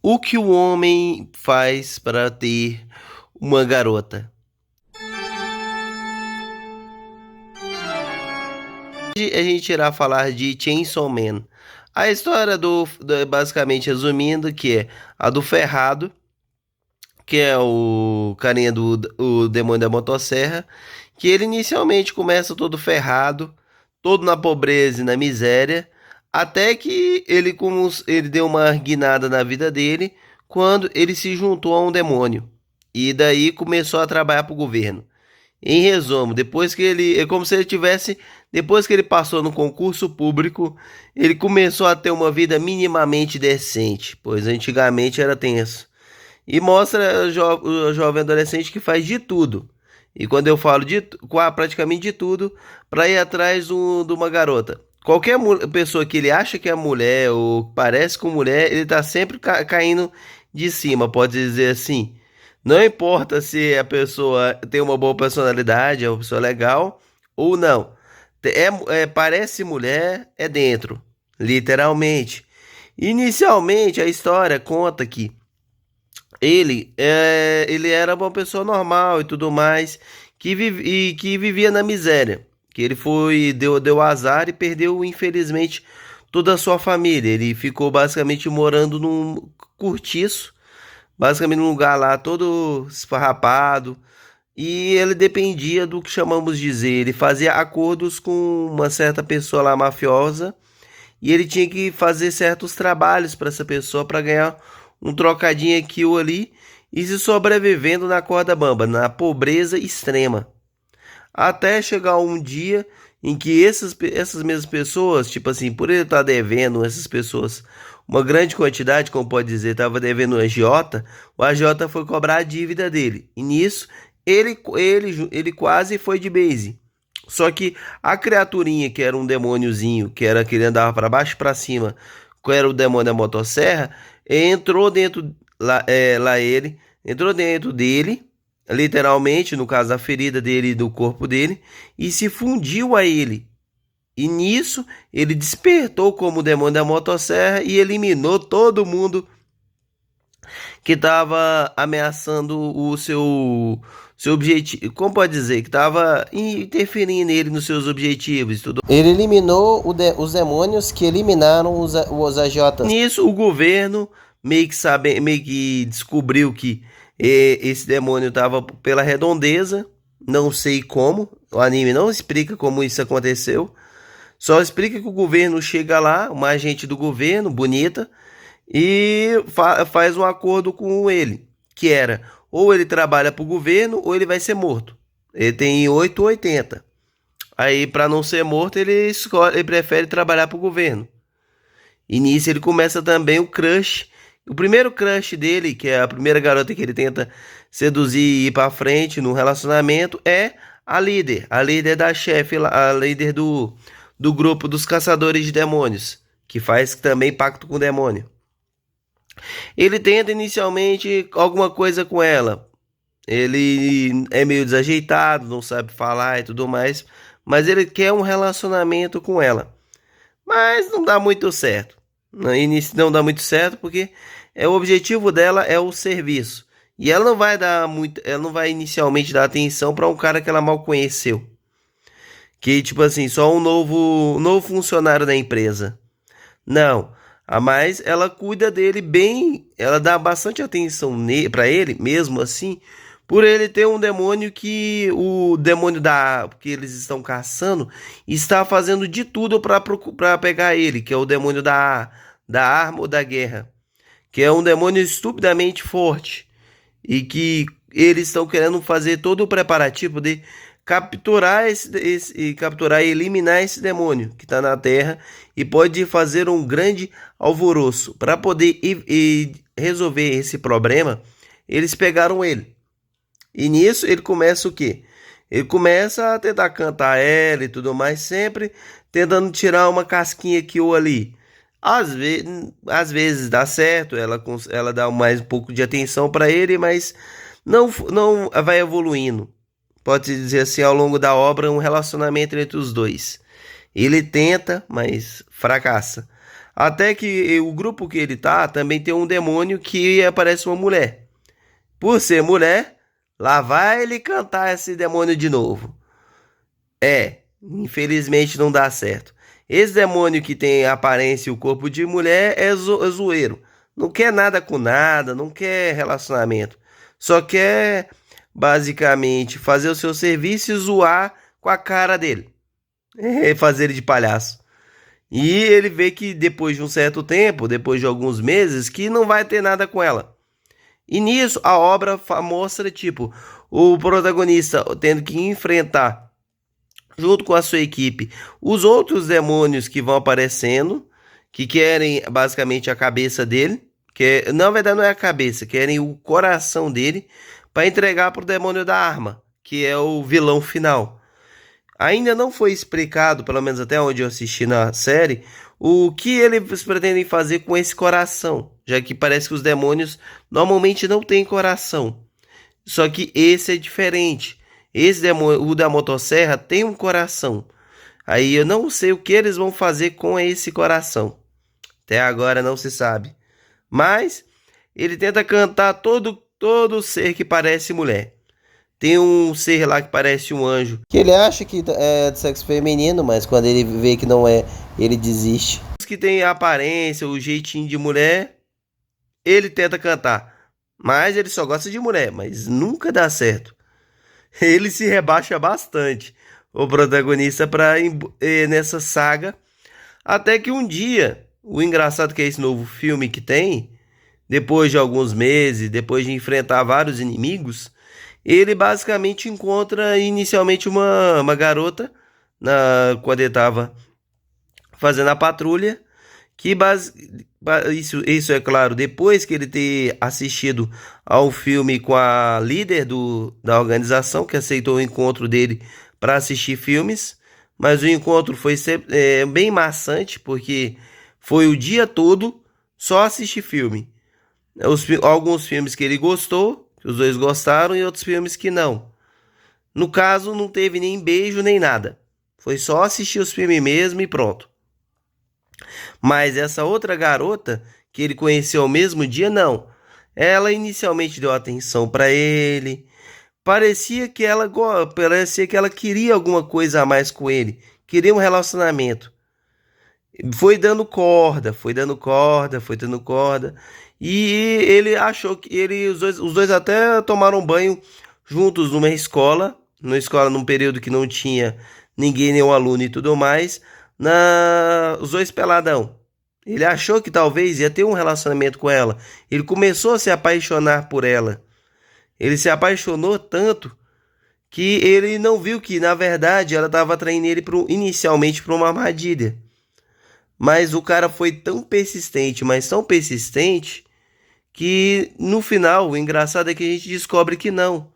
O que o homem faz para ter uma garota? Hoje a gente irá falar de Chainsaw Man. A história basicamente resumindo, que é a do Ferrado, que é o carinha o demônio da motosserra, que ele inicialmente começa todo ferrado, todo na pobreza e na miséria, até que ele deu uma guinada na vida dele quando ele se juntou a um demônio. E daí começou a trabalhar para o governo. Em resumo, é como se ele tivesse, depois que ele passou no concurso público, ele começou a ter uma vida minimamente decente, pois antigamente era tenso. E mostra o jovem adolescente que faz de tudo. E quando eu falo praticamente de tudo, para ir atrás de uma garota. Qualquer pessoa que ele acha que é mulher ou parece com mulher, ele tá sempre caindo de cima, pode dizer assim. Não importa se a pessoa tem uma boa personalidade, é uma pessoa legal ou não. Parece mulher, é dentro, literalmente. Inicialmente, a história conta que ele era uma pessoa normal e tudo mais, que vivia na miséria. Que ele deu azar e perdeu, infelizmente, toda a sua família. Ele ficou basicamente morando num cortiço, basicamente num lugar lá todo esfarrapado. E ele dependia do que chamamos de dizer. Ele fazia acordos com uma certa pessoa lá mafiosa. E ele tinha que fazer certos trabalhos para essa pessoa para ganhar um trocadinho aqui ou ali e se sobrevivendo na corda bamba, na pobreza extrema. Até chegar um dia em que essas mesmas pessoas, tipo assim, por ele estar devendo essas pessoas uma grande quantidade, como pode dizer, estava devendo o agiota foi cobrar a dívida dele. E nisso, ele quase foi de base. Só que a criaturinha, que era um demôniozinho, que era que ele andava para baixo e para cima, que era o demônio da motosserra, entrou dentro entrou dentro dele, literalmente, no caso a ferida dele e do corpo dele, e se fundiu a ele. E nisso ele despertou como o demônio da motosserra e eliminou todo mundo que estava ameaçando seu objetivo, como pode dizer, que estava interferindo nele nos seus objetivos e tudo. Ele eliminou os demônios que eliminaram os agiotas. Nisso, o governo meio que descobriu que esse demônio estava pela redondeza, não sei como, o anime não explica como isso aconteceu, só explica que o governo chega lá, uma agente do governo, bonita, e faz um acordo com ele, que era ou ele trabalha para o governo ou ele vai ser morto. Ele tem 8 ou 80. Aí, para não ser morto, ele prefere trabalhar para o governo. E nisso ele começa também o crush. O primeiro crush dele, que é a primeira garota que ele tenta seduzir e ir para frente no relacionamento, é a líder da chefe, a líder do grupo dos caçadores de demônios, que faz também pacto com o demônio. Ele tenta inicialmente alguma coisa com ela. Ele é meio desajeitado, não sabe falar e tudo mais, mas ele quer um relacionamento com ela. Mas não dá muito certo. No início não dá muito certo porque o objetivo dela é o serviço. E ela não vai inicialmente dar atenção para um cara que ela mal conheceu. Que tipo assim, só um novo funcionário da empresa. Não. A mais, ela cuida dele bem, ela dá bastante atenção para ele, mesmo assim, por ele ter um demônio que o demônio que eles estão caçando está fazendo de tudo para pegar ele, que é o demônio da arma ou da guerra, que é um demônio estupidamente forte e que eles estão querendo fazer todo o preparativo de capturar e eliminar esse demônio que está na Terra e pode fazer um grande alvoroço para poder resolver esse problema. Eles pegaram ele e nisso ele começa o quê? Ele começa a tentar cantar ela e tudo mais, sempre tentando tirar uma casquinha aqui ou ali. Às vezes dá certo, ela dá mais um pouco de atenção para ele, mas não vai evoluindo. Pode dizer assim, ao longo da obra, um relacionamento entre os dois. Ele tenta, mas fracassa. Até que o grupo que ele tá também tem um demônio que aparece uma mulher. Por ser mulher, lá vai ele cantar esse demônio de novo. Infelizmente não dá certo. Esse demônio que tem a aparência e o corpo de mulher é zoeiro. Não quer nada com nada, não quer relacionamento. Só quer, basicamente, fazer o seu serviço e zoar com a cara dele. Fazer ele de palhaço. E ele vê que depois de um certo tempo, depois de alguns meses, que não vai ter nada com ela. E nisso a obra mostra, tipo, o protagonista tendo que enfrentar, junto com a sua equipe, os outros demônios que vão aparecendo, que querem basicamente a cabeça dele, que na verdade não é a cabeça, querem o coração dele para entregar para o demônio da arma, que é o vilão final. Ainda não foi explicado, pelo menos até onde eu assisti na série, o que eles pretendem fazer com esse coração, já que parece que os demônios normalmente não têm coração. Só que esse é diferente. Esse demônio, o da motosserra, tem um coração. Aí eu não sei o que eles vão fazer com esse coração. Até agora não se sabe. Mas ele tenta cantar todo ser que parece mulher. Tem um ser lá que parece um anjo, que ele acha que é de sexo feminino, mas quando ele vê que não é, ele desiste. Os que tem a aparência, o jeitinho de mulher, ele tenta cantar. Mas ele só gosta de mulher, mas nunca dá certo. Ele se rebaixa bastante, o protagonista, nessa saga. Até que um dia, o engraçado que é esse novo filme que tem, depois de alguns meses, depois de enfrentar vários inimigos, ele basicamente encontra inicialmente uma garota quando ele estava fazendo a patrulha, que isso é claro, depois que ele ter assistido ao filme com a líder da organização, que aceitou o encontro dele para assistir filmes, mas o encontro foi bem maçante, porque foi o dia todo só assistir filme. Alguns filmes que ele gostou, que os dois gostaram, e outros filmes que não. No caso, não teve nem beijo nem nada. Foi só assistir os filmes mesmo e pronto. Mas essa outra garota que ele conheceu ao mesmo dia, não. Ela inicialmente deu atenção para ele. Parecia que ela queria alguma coisa a mais com ele. Queria um relacionamento. Foi dando corda, foi dando corda, foi dando corda. E ele achou que os dois até tomaram banho juntos numa escola num período que não tinha ninguém, nenhum aluno e tudo mais, os dois peladão. Ele achou que talvez ia ter um relacionamento com ela. Ele começou a se apaixonar por ela. Ele se apaixonou tanto que ele não viu que, na verdade, ela estava atraindo ele inicialmente para uma armadilha. Mas o cara foi tão persistente, mas tão persistente, que no final, o engraçado é que a gente descobre que não.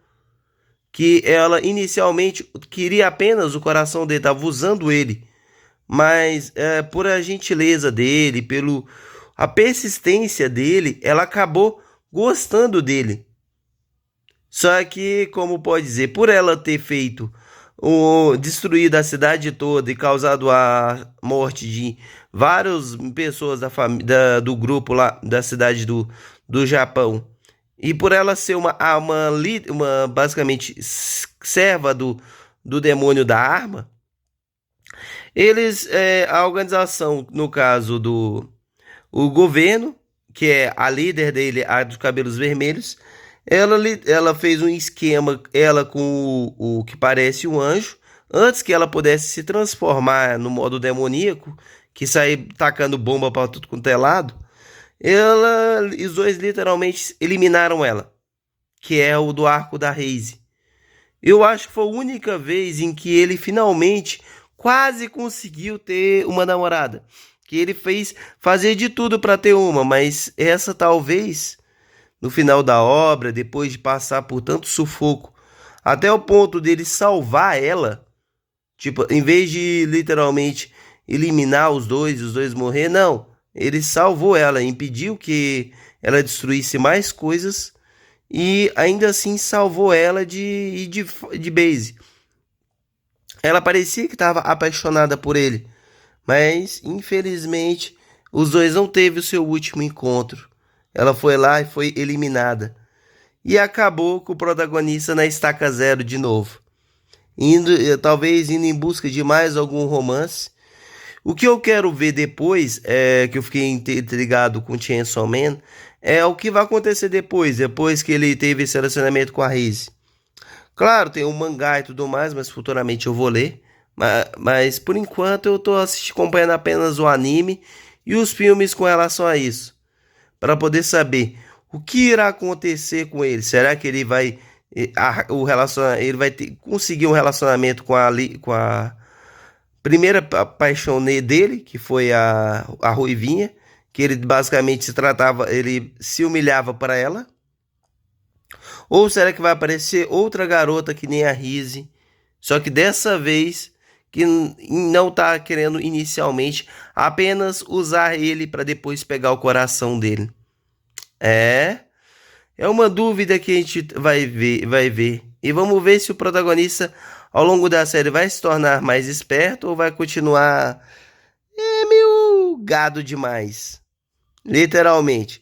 Que ela inicialmente queria apenas o coração dele, estava usando ele. Mas por a gentileza dele, pelo a persistência dele, ela acabou gostando dele. Só que, como pode dizer, por ela ter feito destruído a cidade toda e causado a morte de várias pessoas do grupo lá da cidade do Japão, e por ela ser uma basicamente serva do demônio da arma, a organização, no caso o governo, que é a líder dele, a dos cabelos vermelhos, ela fez um esquema, ela com o que parece um anjo, antes que ela pudesse se transformar no modo demoníaco, que sai tacando bomba para tudo quanto é lado. Os dois literalmente eliminaram ela, que é o do arco da Reise. Eu acho que foi a única vez em que ele finalmente quase conseguiu ter uma namorada. Que ele fez fazer de tudo para ter uma, mas essa talvez, no final da obra, depois de passar por tanto sufoco, até o ponto dele salvar ela, tipo, em vez de literalmente eliminar os dois morrer, não. Ele salvou ela, impediu que ela destruísse mais coisas e ainda assim salvou ela de base. Ela parecia que estava apaixonada por ele, mas infelizmente Os dois não teve o seu último encontro. Ela foi lá e foi eliminada. E acabou com o protagonista na estaca zero de novo. Talvez indo em busca de mais algum romance. O que eu quero ver depois, que eu fiquei intrigado com Chainsaw Man, é o que vai acontecer depois que ele teve esse relacionamento com a Reese. Claro, tem o mangá e tudo mais, mas futuramente eu vou ler. Mas por enquanto eu tô acompanhando apenas o anime e os filmes com relação a isso, para poder saber o que irá acontecer com ele. Será que ele vai ele vai conseguir um relacionamento com a primeira paixão dele, que foi a Ruivinha, que ele basicamente ele se humilhava para ela? Ou será que vai aparecer outra garota que nem a Rise, só que dessa vez que não tá querendo inicialmente apenas usar ele para depois pegar o coração dele? É, é uma dúvida que a gente vai ver. E vamos ver se o protagonista ao longo da série vai se tornar mais esperto ou vai continuar meio gado demais. Literalmente,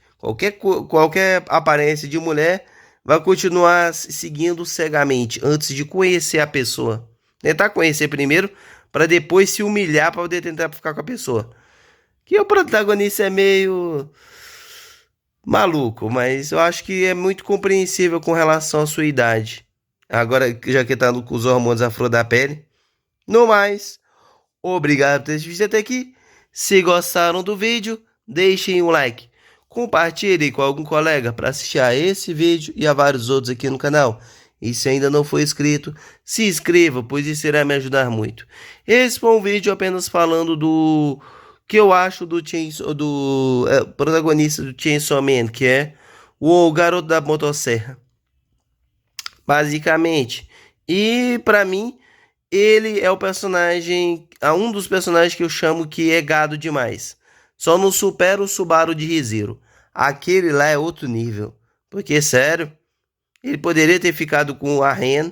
qualquer aparência de mulher vai continuar seguindo cegamente antes de conhecer a pessoa. Tentar conhecer primeiro para depois se humilhar para poder tentar ficar com a pessoa. Que o protagonista é meio maluco, mas eu acho que é muito compreensível com relação à sua idade. Agora, já que tá com os hormônios à flor da pele. No mais, obrigado por ter assistido até aqui. Se gostaram do vídeo, deixem um like. Compartilhe com algum colega para assistir a esse vídeo e a vários outros aqui no canal. E se ainda não for inscrito, se inscreva, pois isso irá me ajudar muito. Esse foi um vídeo apenas falando do que eu acho do protagonista do Chainsaw Man, que é o garoto da motosserra. Basicamente. E para mim, ele é o personagem, um dos personagens que eu chamo que é gado demais. Só não supera o Subaru de ReZero. Aquele lá é outro nível. Porque, sério, ele poderia ter ficado com a Ren,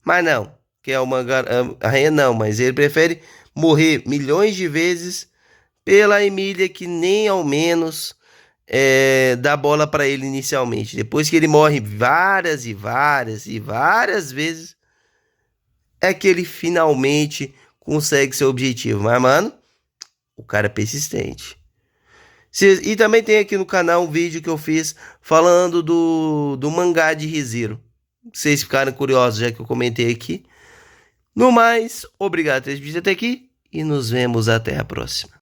mas não. Que é a Ren não, mas ele prefere morrer milhões de vezes pela Emília, que nem ao menos dá bola para ele inicialmente. Depois que ele morre várias e várias e várias vezes, é que ele finalmente consegue seu objetivo. Mas, mano, o cara é persistente. E também tem aqui no canal um vídeo que eu fiz falando do mangá de ReZero. Vocês ficaram curiosos já que eu comentei aqui. No mais, obrigado por ter visto até aqui e nos vemos até a próxima.